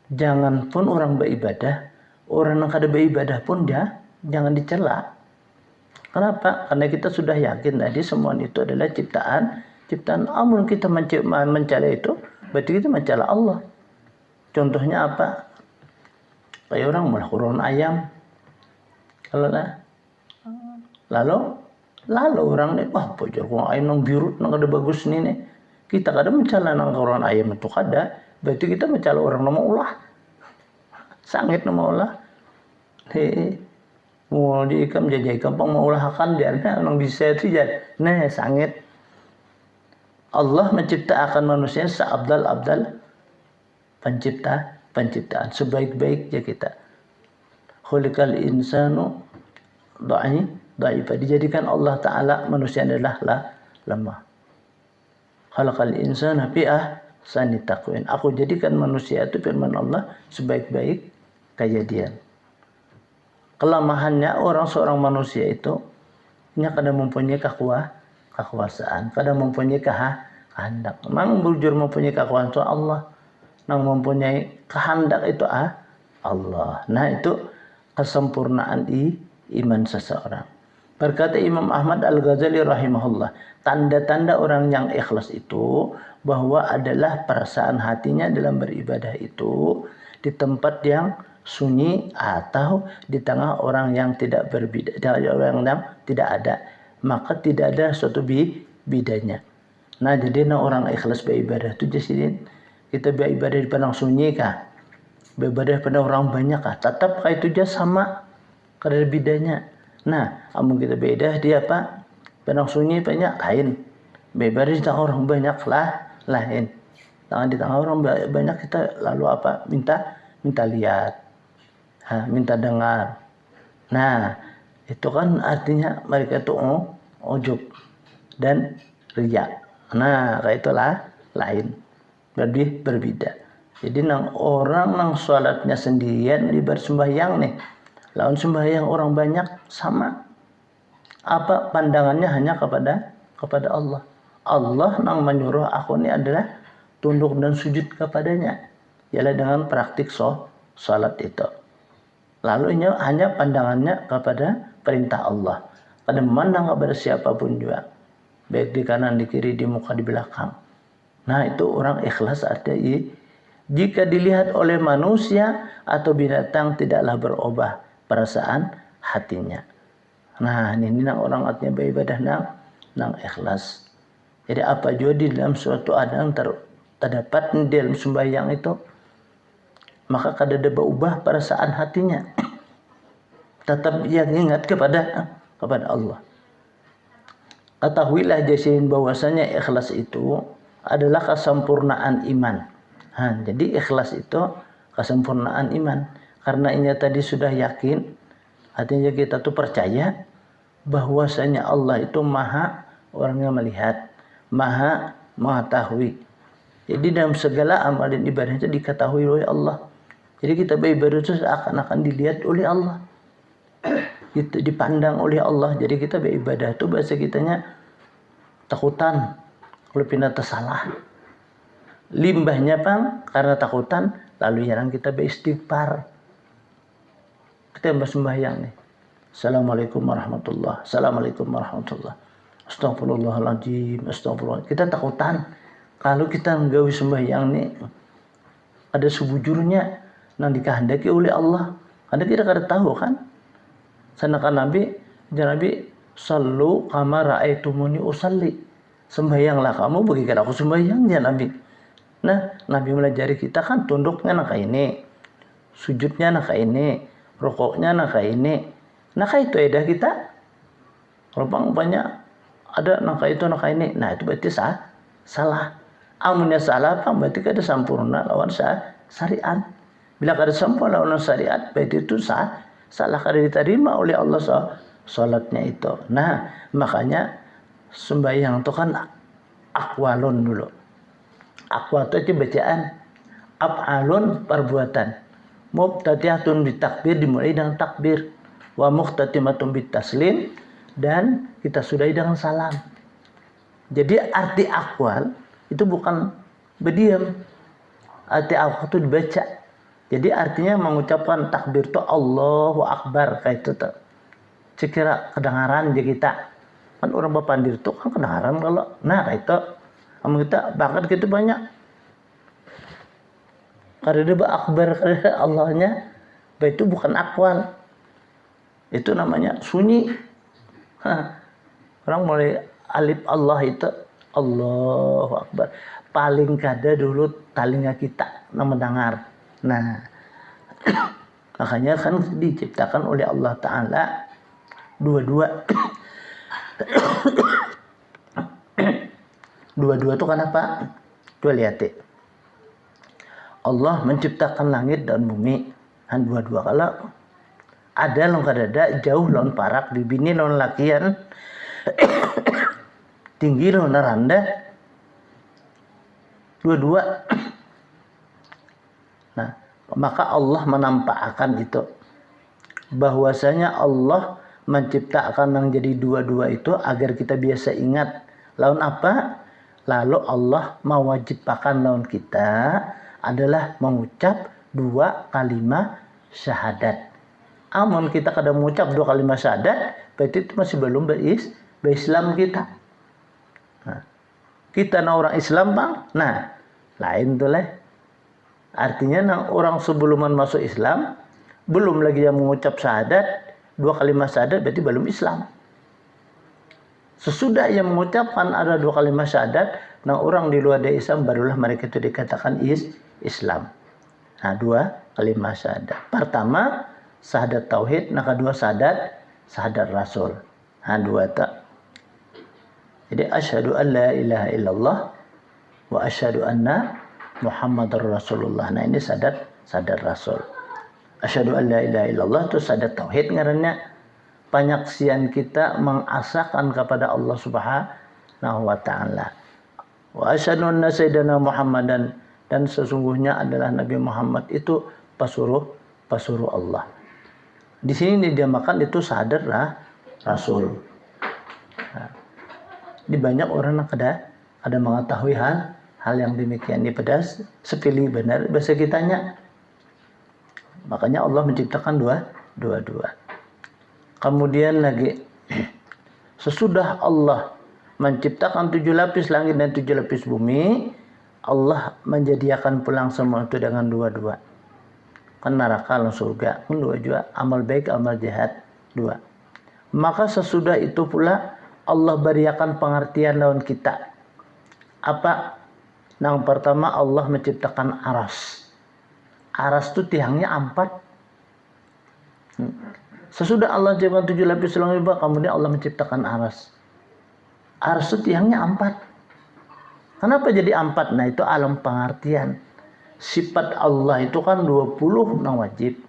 Jangan pun orang beribadah, orang yang kada beribadah pun dia jangan dicela. Kenapa? Karena kita sudah yakin tadi semua itu adalah ciptaan. Amun kita mencela itu, berarti kita mencela Allah. Contohnya apa? Kayak orang malah kurun ayam. Kalau lah, lalu orang nih, wah pojok kurun ayam nang biru, nang kada bagus nih. Kita kada mencela nang kurun ayam itu kada. Berarti kita mencela orang nama ulah. Sangit nama ulah. Mau di ikam jadi ikam pang mau ulahkan dia orang bisa itu jadi. Nah sangit. Allah menciptakan manusia seabdal penciptaan sebaik-baiknya kita. Khuliqal insanu dha'ifa. Dijadikan Allah Ta'ala manusia adalah lemah. Khalaqal insana fi sani takwin. Aku jadikan manusia itu firman Allah sebaik-baik kejadian. Kelemahannya seorang manusia itu kadang mempunyai kekuasaan, kadang mempunyai kehendak. Memang bujur mempunyai kekuasaan itu Allah, yang mempunyai kehendak itu Allah. Nah itu kesempurnaan iman seseorang. Berkata Imam Ahmad Al-Ghazali rahimahullah, tanda-tanda orang yang ikhlas itu bahwa adalah perasaan hatinya dalam beribadah itu di tempat yang sunyi atau di tengah orang yang tidak berbeda, orang yang tidak ada, maka tidak ada suatu bedanya. Nah jadi orang ikhlas beribadah itu jadi kita beribadah di padang sunyi kah, beribadah pada orang banyak kah, tetap itu aja sama, kada ada bedanya. Nah, amun kita beda dia apa? Padang sunyi banyak lain. Beribadah di tengah orang banyak lain. Di tengah orang banyak kita lalu apa? Minta lihat. Minta dengar. Nah, itu kan artinya mereka itu ujub dan riya. Nah, kayak itulah lain. Lebih berbeda. Jadi orang sholatnya sendirian di bersembahyang nih. Lawan sembahyang orang banyak sama. Apa pandangannya hanya kepada Allah. Allah yang menyuruh aku ini adalah tunduk dan sujud kepadanya. Ialah dengan praktik salat itu. Lalu hanya pandangannya kepada perintah Allah. Pada memandang kepada siapapun juga. Baik di kanan, di kiri, di muka, di belakang. Nah itu orang ikhlas ada. Jika dilihat oleh manusia atau binatang tidaklah berubah perasaan hatinya. Nah ini orang artinya beribadah nang ikhlas. Jadi apa juga di dalam suatu adang terdapat di dalam sembahyang itu, maka kada ada berubah perasaan hatinya. Tetap yang ingat kepada Allah. Ketahuilah jasihin bahwasanya ikhlas itu adalah kesempurnaan iman. Jadi ikhlas itu kesempurnaan iman. Karena ini tadi sudah yakin, artinya kita tuh percaya bahwasanya Allah itu maha orang yang melihat, maha mengetahui. Jadi dalam segala amal dan ibadah itu diketahui oleh Allah. Jadi kita beribadah itu seakan-akan dilihat oleh Allah. Itu dipandang oleh Allah. Jadi kita beribadah itu bahasa kitanya takutan kalau pindah tersalah. Limbahnya karena takutan, lalu jarang kita beristighfar. Kita bersembahyang nih. Assalamualaikum warahmatullah. Assalamualaikum warahmatullah. Astagfirullahaladzim. Astagfirullah. Kita takutan. Kalau kita nggawi sembahyang nih, ada sebujurnya yang dikehendaki oleh Allah. Karena kita kada tahu kan. Sanakan Nabi sallu kama ra'aitumuni usalli. Sembahyanglah kamu bagikan aku sembahyang ya Nabi. Nah, Nabi melajari kita kan tunduknya nak ini, sujudnya nak ini, rukuknya nak ini. Nah, itu edah kita. Kalau banyak ada nak itu nak ini. Nah, itu berarti salah. Amunnya salah berarti kada sempurna lawan syariat. Bila kada sempurna lawan syariat, berarti itu salah kada diterima oleh Allah salatnya itu. Nah, makanya sembahyang itu kan akwalun dulu. Aqwal itu bacaan, af'alun perbuatan. Mubtadi'atun bitakbir dimulai dengan takbir, wa muhtatimatun bitaslim dan kita sudahi dengan salam. Jadi arti aqwal itu bukan berdiam. Arti aqwal itu dibaca. Jadi artinya mengucapkan takbir itu Allahu Akbar kayak itu tuh. Sekira kedengaran je kita. Kan orang bapandir itu kan kedengaran kalau. Nah kayak itu. Kita bahkan gitu banyak. Karena dia akbar karena Allahnya, itu bukan akwal. Itu namanya sunyi. Orang mulai alif Allah itu Allahu Akbar. Paling kada dulu telinga kita mendengar. Nah, makanya kan diciptakan oleh Allah Ta'ala dua-dua. Dua-dua itu kenapa? Dua lihat. Allah menciptakan langit dan bumi. Dan dua-dua kalau ada lawan kadada, jauh lawan parak, dibini lawan lakian, tinggi lawan rendah, dua-dua. Nah, maka Allah menampakkan itu bahwasanya Allah menciptakan yang jadi dua-dua itu agar kita biasa ingat. Lawan apa? Lalu Allah mewajibkan lawan kita adalah mengucap 2 kalimat syahadat. Amun kita kada mengucap 2 kalimat syahadat, berarti itu masih belum berislam kita. Nah, kita orang Islam bang, nah lain tuh lah. Artinya orang sebelum masuk Islam belum lagi yang mengucap syahadat 2 kalimat syahadat berarti belum Islam. Sesudah yang mengucapkan ada 2 kalimat syahadat, nah orang di luar dari Islam barulah mereka itu dikatakan Islam. Nah 2 kalimat syahadat. Pertama syahadat tauhid, nah kedua syahadat rasul. Nah 2 tak. Jadi asyhadu an la ilaha illallah wa asyhadu anna Muhammadar Rasulullah. Nah ini syahadat rasul. Asyhadu an la ilaha illallah itu syahadat tauhid ngarannya. Penyaksian kita mengasahkan kepada Allah Subhanahu wa taala. Wa asyhadu anna sayyidina Muhammadan, dan sesungguhnya adalah Nabi Muhammad itu pasuruh Allah. Di sini dinamakan itu syahadat rasul. Nah, di banyak orang yang ada mengetahui hal yang demikian. Ini pedas sepilih benar bahasa kitanya. Makanya Allah menciptakan dua. Kemudian lagi sesudah Allah menciptakan 7 lapis langit dan 7 lapis bumi, Allah menjadikan pulang semua itu dengan 2. Kan neraka dan surga, kan 2 juga. Amal baik, amal jahat 2. Maka sesudah itu pula Allah berikan pengertian lawan kita. Apa? Yang pertama Allah menciptakan aras. Aras itu tiangnya 4. Sesudah Allah menciptakan 7 lapis langit, kemudian Allah menciptakan aras. Aras itu tiangnya 4. Kenapa jadi 4? Nah itu alam pengertian. Sifat Allah itu kan 20 yang wajib.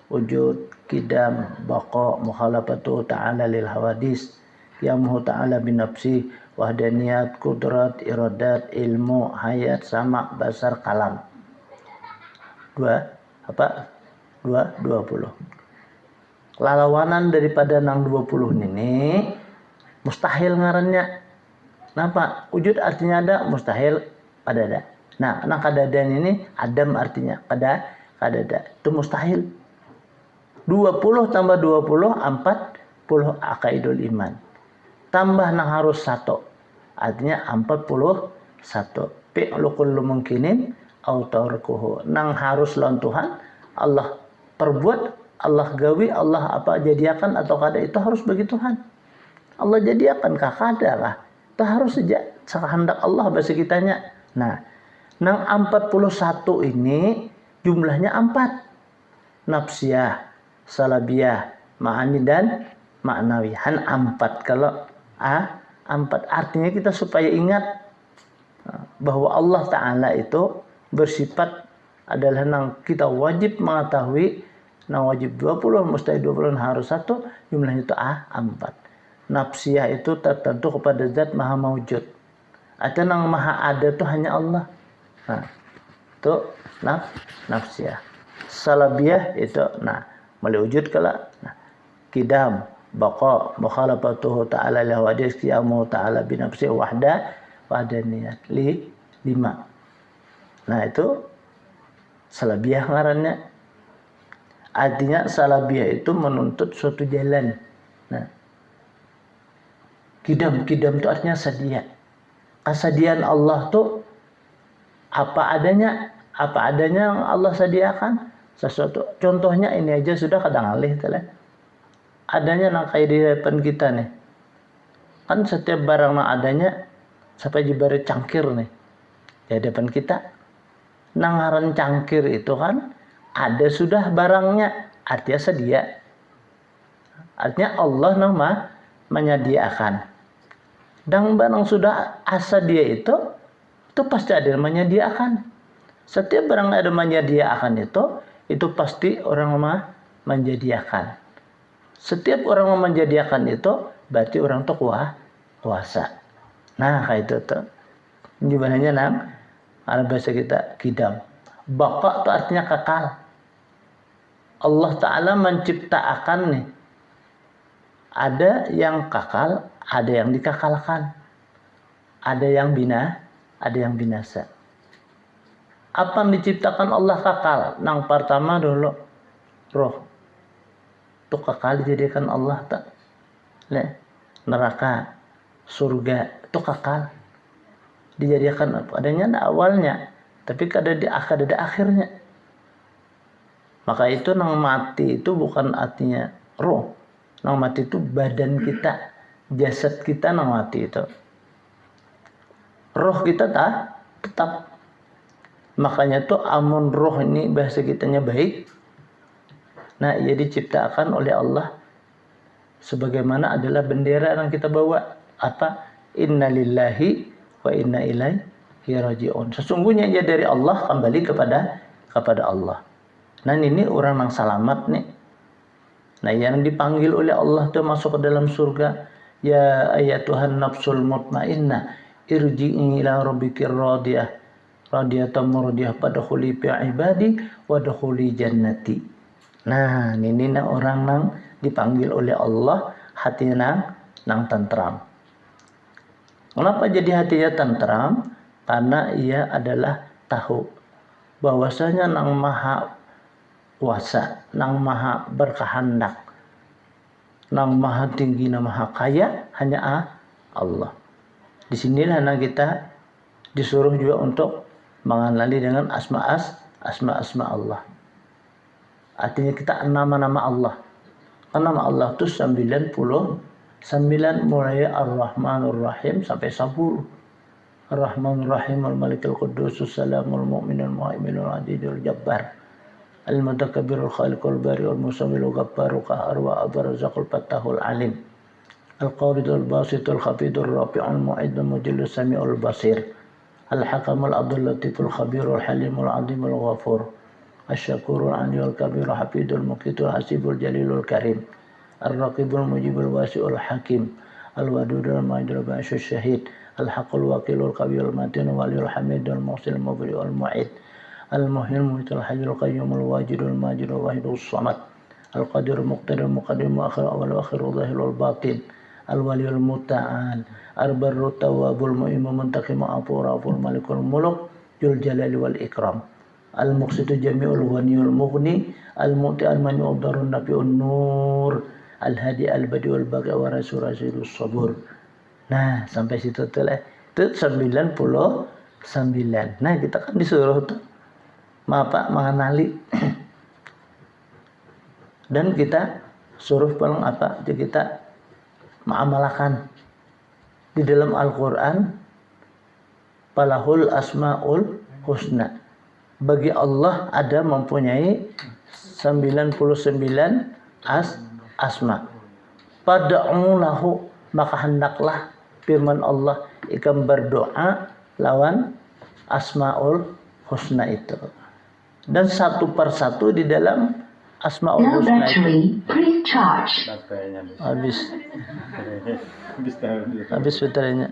Wujud, qidam, baqa, mukhalafatu ta'ala lil hawadis, qiyamuhu ta'ala binafsi, wahdaniyat, kudrat, iradat, ilmu, hayat, sama, basar, kalam. 20. Lalawanan daripada nang 20 ini mustahil ngarannya. Kenapa? Wujud artinya ada, mustahil kada ada. Nah, nang kadadaan ini adam artinya kadada. Itu mustahil. 20 tambah 20 40 akaidul iman. Tambah nang harus 1. Artinya 41. Fi'lu kullu mungkinin au tarkuhu. Nang harus lawan Tuhan Allah perbuat, Allah gawi, Allah apa jadiakan atau kada itu harus bagi Tuhan. Allah jadiakan kah kada kah? Itu harus saja sekehendak Allah bahasa kitanya. Nah, nang 41 ini jumlahnya 4. Nafsiyah, salabiyah, ma'ani dan ma'nawihan 4. Kalau 4 artinya kita supaya ingat bahwa Allah Ta'ala itu bersifat adalah nang kita wajib mengetahui. Nah wajib 20, mustahil 20, harus 1, jumlahnya itu 4. Nafsiyah itu tertentu kepada zat maha mawujud. Atau yang maha ada itu hanya Allah. Nah, itu nafsiyah. Salabiyah itu meliwujud kala. Nah, qidam, baqa, mukhalafatuhu ta'ala lil hawadis, qiyamuhu ta'ala binafsi wahdaniyat. 5. Nah, itu salabiyah ngarannya. Artinya salabiyah itu menuntut suatu jalan. Nah, Kidam itu artinya sedia. Kesediaan Allah tuh apa adanya yang Allah sediakan sesuatu. Contohnya ini aja sudah kadang alih telah. Adanya nang kayak di depan kita nih. Kan setiap barang nang adanya sampai jibare cangkir nih. Di depan kita. Nang ngaran cangkir itu kan ada sudah barangnya, artinya sedia. Artinya Allah nama menyediakan. Dan barang sudah asa dia itu pasti ada yang menyediakan. Setiap barang ada menyediakan itu pasti orang menyediakan. Setiap orang menyediakan itu berarti orang itu kuasa. Nah kayak itu tuh. Gimana nang Ada bahasa kita kidam. Baqa itu artinya kekal. Allah Ta'ala menciptakan nih. Ada yang kekal, ada yang dikekalkan. Ada yang ada yang binasa. Apa yang diciptakan Allah kekal? Yang pertama dulu roh. Itu kekal dijadikan Allah tak. Neraka, surga itu kekal. Dijadikan apa adanya ada awalnya, tapi ada di akhirnya. Maka itu nang mati itu bukan artinya roh. Nang mati itu badan kita, jasad kita nang mati itu. Roh kita tetap. Makanya tuh amun roh ini bahasa kitanya baik. Nah, ia diciptakan oleh Allah sebagaimana adalah bendera yang kita bawa. Apa? Innalillahi wa inna ilaihi raji'un. Sesungguhnya ia dari Allah kembali kepada Allah. Nah, ini orang yang selamat nih. Nah, yang dipanggil oleh Allah itu masuk ke dalam surga. Ya ayatuhan nafsul mutmainnah irji'i ila rabbikir radiyah radiyatan murdiyah fadkhuli fi ibadi wadkhuli jannati. Nah, ini orang nang dipanggil oleh Allah hatinya nang tentram. Kenapa jadi hatinya tentram? Karena ia adalah tahu bahwasanya nang maha kuasa, nang maha berkehendak, nang maha tinggi, nang maha kaya hanya Allah. Disinilah kita disuruh juga untuk mengenali dengan asma Allah. Artinya kita nama-nama Allah. Nama Allah itu 99 mulai Ar-Rahmanur Rahim sampai 10. Ar-Rahmanur Rahim Al-Malikul Quddus Salamul Mu'minul Muhaiminul Adidul Jabbar Al-Mutakabbirul Khaliqul Bari'ul Musawwirul Ghabbarul Qahhar wa Ar-Razzaqul Fattahul Alim Al-Qabidul Basitul Khafidul Rafi'ul Mu'iddul Mujillul Sami'ul Basir Al-Hakamul Abdul Latiful Khabirul Halimul Azimul Ghafur Asy-Syakurul Aliyul Kabirul Hafidul Muqitul Hasibul Jalilul Karim Ar-Raqibul Mujibul Wasi'ul Hakim Al-Wadudul Majidul Ba'asyul Syahid Al-Haqul Waqilul Qawiyul Matin Waliyul Hamidul Muhsil Mubri'ul Mu'id Al-Muhyil Muhitul Hayyul Qayyumul Wajidul Majidul Wahidul Samad Al-Qadirul Muqtadirul Muqaddim Mu'akhir Awal Akhirul Zahirul Batin Al-Waliyul Muta'al Ar-Barru Tawwabul Mu'imul Muntaqimul Afur Afur Malikul Muluk Jul Jalali wal Ikram Al-Muqsitu Jami'ul Ghaniyul Mughni Al-Mu'ti Al-Mani'ud Darun Nabi'un Nur Al-Hadi Al-Badi'ul Baqi wa Rasulus Sabur. Nah, sampai situ tuh lah. Itu 99. Nah, kita kan disuruh tuh mengenali. Dan kita suruh paling apa? Jadi kita mengamalkan di dalam Al-Qur'an Falahul Asmaul Husna. Bagi Allah ada mempunyai 99 asma. Pada'u lahu, maka hendaklah firman Allah ikam berdoa lawan asmaul husna itu. Dan satu persatu di dalam asmaul husna itu habis baterainya.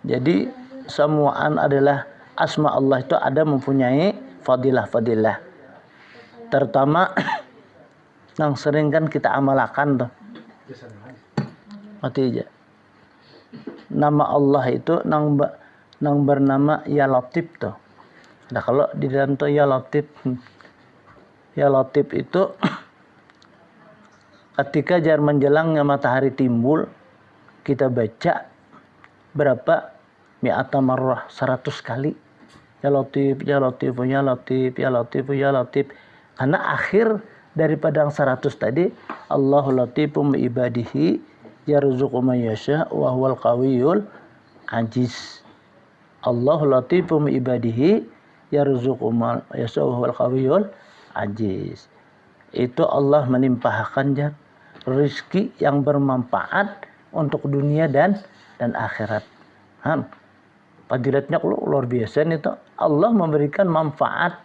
Jadi semuaan adalah asma Allah itu ada mempunyai fadilah-fadilah. Terutama yang sering kan kita amalkan tuh. Mati aja. Nama Allah itu nang bernama Ya Latif tuh. Nah, kalau di dalam tuh Ya Latif itu ketika jar menjelangnya matahari timbul, kita baca berapa? Mi'ata marrah, 100 kali. Ya Latif, Ya Latif, Ya Latif, Ya Latif, Ya Latif. Karena akhir daripada yang 100 tadi, Allahu latifum ibadihi yarzuqu man yasha wa huwal qawiyul aziz. Allahu latifum ibadihi yarzuqu man yasha wa huwal qawiyul aziz. Itu Allah menimpahkan rezeki yang bermanfaat untuk dunia dan akhirat. Fadilatnya luar biasa nih tuh. Allah memberikan manfaat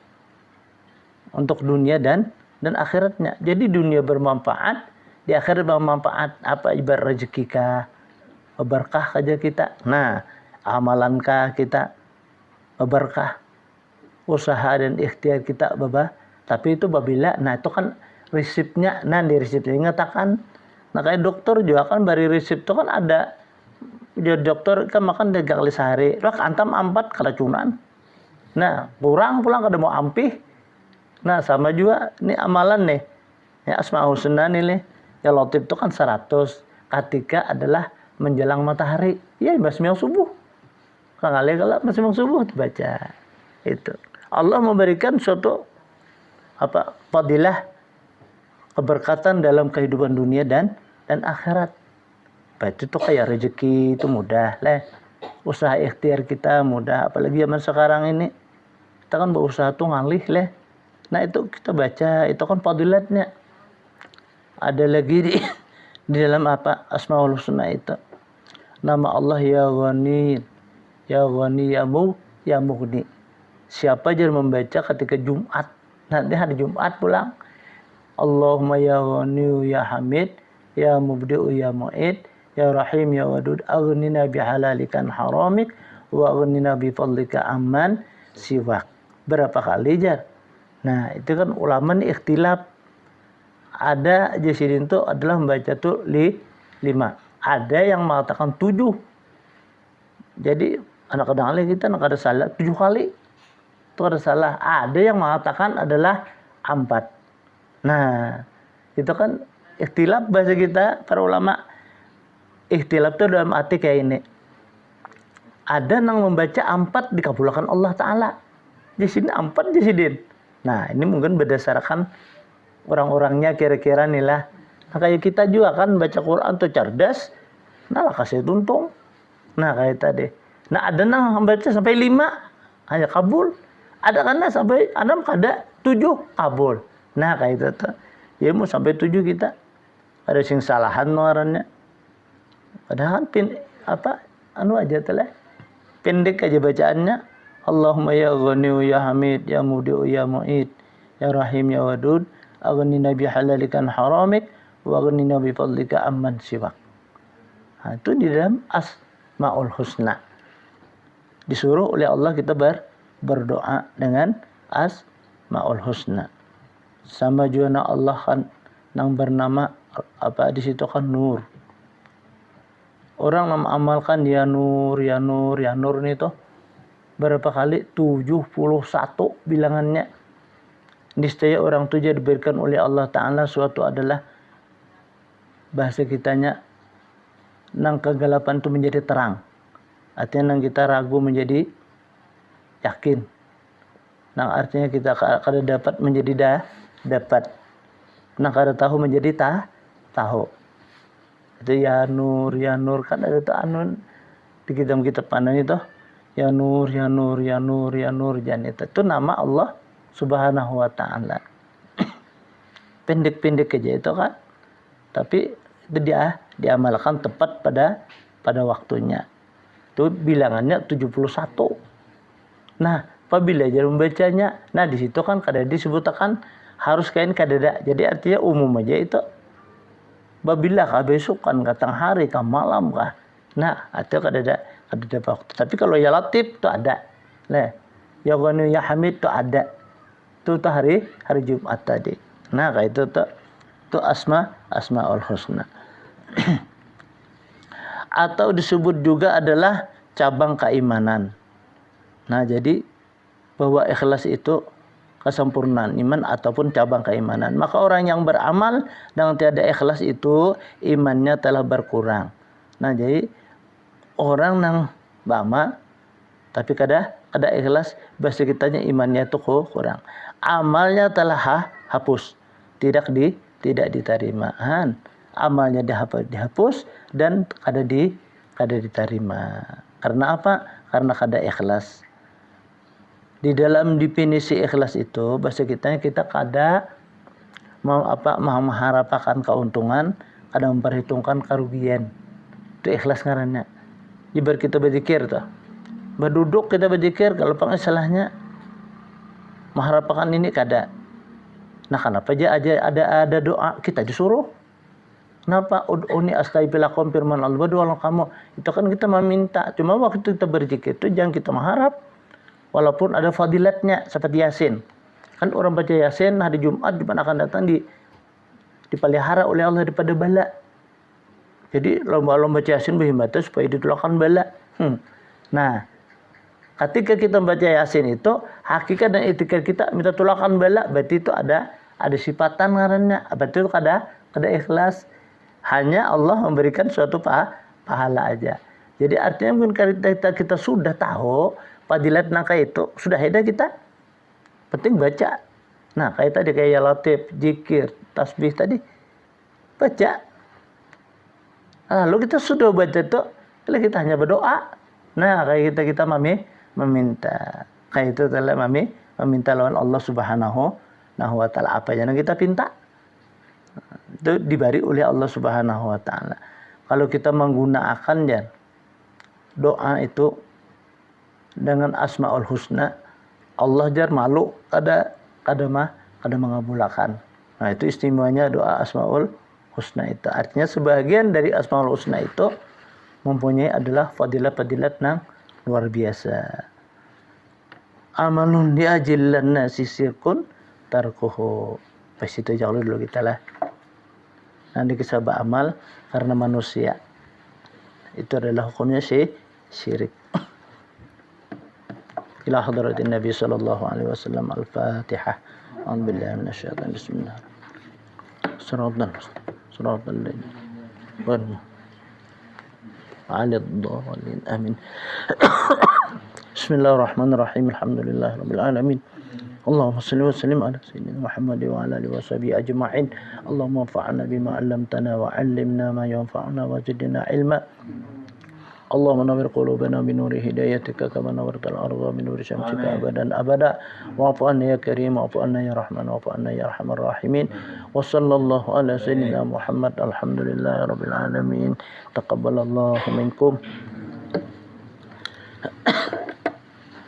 untuk dunia dan akhiratnya. Jadi dunia bermanfaat, di akhirat bermanfaat. Apa ibarat rezeki kah? berkah aja kita. Nah, amalankah kita berkah, usaha dan ikhtiar kita tapi itu babila, nah itu kan resipnya, nah di resipnya ngatakan, nah kayak dokter juga kan bari resip itu kan ada, dia dokter kan makan 3 kali sehari, lah antam 4 keracunan, nah kurang pulang kada mau ampih, nah sama juga ini amalan nih, ya Asmaul Husna nih, ya Latif itu kan 100, ketika adalah menjelang matahari, ya basmiah subuh, kali kalau masih subuh dibaca itu. Allah memberikan suatu fadilah keberkatan dalam kehidupan dunia dan akhirat. Baik itu kayak rezeki itu mudah lah. Usaha ikhtiar kita mudah, apalagi zaman sekarang ini. Kita kan berusaha tuh ngalih lah. Nah itu kita baca, itu kan fadilatnya. Ada lagi di dalam Asmaul Husna itu. Nama Allah ya Ghani, ya Ghani ya Mughni. Siapa aja membaca ketika Jumat, nanti hari Jumat pulang, Allahumma ya Ghani ya Hamid ya Mubdi'u ya Mu'id ya Rahim ya Wadud aghnina bihalalikan haramik wa aghnina bifadlika amman siwak. Berapa kali jar? Nah itu kan ulama nih ikhtilaf. Ada jasidin itu adalah membaca tuh 5. Ada yang mengatakan 7. Jadi anak kadang kita anak ada salah 7 kali. Itu ada salah. Ada yang mengatakan adalah 4. Nah, itu kan ikhtilaf bahasa kita para ulama. Ikhtilaf itu dalam arti kayak ini. Ada yang membaca 4 dikabulkan Allah Ta'ala. Jasidin 4 jasidin. Nah, ini mungkin berdasarkan orang-orangnya kira-kira nih lah. Nah, kayak kita juga kan baca Quran tuh cerdas. Nah, lah kasih tuntung. Nah, kayak tadi. Nah, ada yang membaca sampai 5 hanya kabul. Ada karena sampai Adam kada 7 kabul. Nah kayak itu tuh. Ya mau sampai 7 kita. Ada sing salahan nuarannya. Padahal aja telah. Pendek aja bacaannya. Allahumma ya Ghani ya Hamid ya Mubdi'u ya Mu'id ya Rahim ya Wadud aghnina bihalalikan haramik wa aghnina bifadlika amman siwak. Nah, itu di dalam Asmaul Husna. Disuruh oleh Allah kita berdoa dengan Asmaul Husna. Sama juga Allah kan yang bernama di situ kan Nur. Orang mengamalkan ya Nur nih tuh berapa kali? 71 bilangannya. Niscaya orang itu diberikan oleh Allah Ta'ala suatu adalah bahasa kitanya nang kegelapan itu menjadi terang. Artinya nang kita ragu menjadi yakin. Nang artinya kita kada dapat menjadi dapat. Nang kada tahu menjadi tahu. Itu ya Nur kan ada tuh anun di kitab-kitab panan itu. Ya Nur jangan itu nama Allah Subhanahu wa Ta'ala. Pendek-pendek aja itu kan. Tapi itu dia diamalkan tepat pada waktunya. Itu bilangannya 71. Nah, apabila jadi membacanya, nah di situ kan kada disebutkan harus kain kadada. Jadi artinya umum aja itu. Babila kah besok kan katang hari kah malam kah. Nah, atau kadada waktu. Tapi kalau ya Latif itu ada. Nah, ya Ghani ya Hamid itu ada. Itu tuh hari Jumat tadi. Nah, kayak itu tuh Asmaul Husna. Atau disebut juga adalah cabang keimanan. Nah, jadi bahwa ikhlas itu kesempurnaan iman ataupun cabang keimanan. Maka orang yang beramal dan tiada ikhlas itu imannya telah berkurang. Nah, jadi orang yang beramal tapi kada ikhlas, bahasa kitanya imannya itu kurang. Amalnya telah hapus, tidak diterima. Amalnya dihapus dan kada diterima. Karena apa? Karena kada ikhlas. Di dalam definisi ikhlas itu bahasa kita kada mengharapkan keuntungan, kada memperhitungkan kerugian. Itu ikhlas ngarannya. Ibarat kita berzikir tuh. Berduduk kita berzikir kalau salahnya mengharapkan ini kada. Nah, kenapa aja ada doa kita disuruh? Kenapa ud'uni astajib lakum, firman Allah, berdoalah kamu. Itu kan kita meminta. Cuma waktu kita berzikir itu jangan kita mengharap. Walaupun ada fadilatnya seperti Yasin. Kan orang baca Yasin hari Jumat akan datang dipelihara oleh Allah daripada bala. Jadi lomba-lomba baca Yasin berhimbata supaya ditolakkan bala. Nah, ketika kita baca Yasin itu hakikat dan etikat kita minta tolakkan bala, berarti itu ada sifatan ngarannya. Berarti itu kada ikhlas. Hanya Allah memberikan suatu pahala aja. Jadi artinya mungkin kita sudah tahu fadilat nangka itu, sudah ada kita. Penting baca. Nah, kayak tadi kayak ya latif, zikir, tasbih tadi. Baca. Lalu kita sudah baca itu, kita hanya berdoa. Nah, kayak kita meminta. Kayak itu telah meminta lawan Allah Subhanahu wa taala apa yang kita pinta. Itu diberi oleh Allah Subhanahu wa taala. Kalau kita menggunakannya doa itu dengan Asmaul Husna, Allah jar malu kada mengabulkan. Nah, itu istimewanya doa Asmaul Husna itu. Artinya sebagian dari Asmaul Husna itu mempunyai adalah fadilat-fadilat nang luar biasa. Amalun diajillan nasi sirkun tarkuhu. Pas itu jauh dulu kita lah. Nanti kisah beramal karena manusia. Itu adalah hukumnya syirik. Ila hadratin Nabi sallallahu alaihi wasallam. Al-Fatihah. A'udzu billahi minasyaitonir rajim. Bismillah. Shiratal ladzina alad dhalin. Amin. Bismillahirrahmanirrahim. Alhamdulillahirabbil alamin. Allahumma salli wa sallim ala sayyidina Muhammad wa ala alihi wa sahbihi ajma'in. Allahumma anfa'na bima 'allamtana wa 'allimna ma yanfa'una wa zidna 'ilma. Allahumma nawwir qulubana bi nuri hidayatika kama nawwartal arda bi nuri syamsika abadan abada. Wa'fu 'anna ya karim, wa'fu 'anna ya rahman, wa'fu 'anna ya arhamar rahimin. Wa sallallahu ala sayyidina Muhammad. Alhamdulillahirabbil alamin. Taqabbalallahu minkum.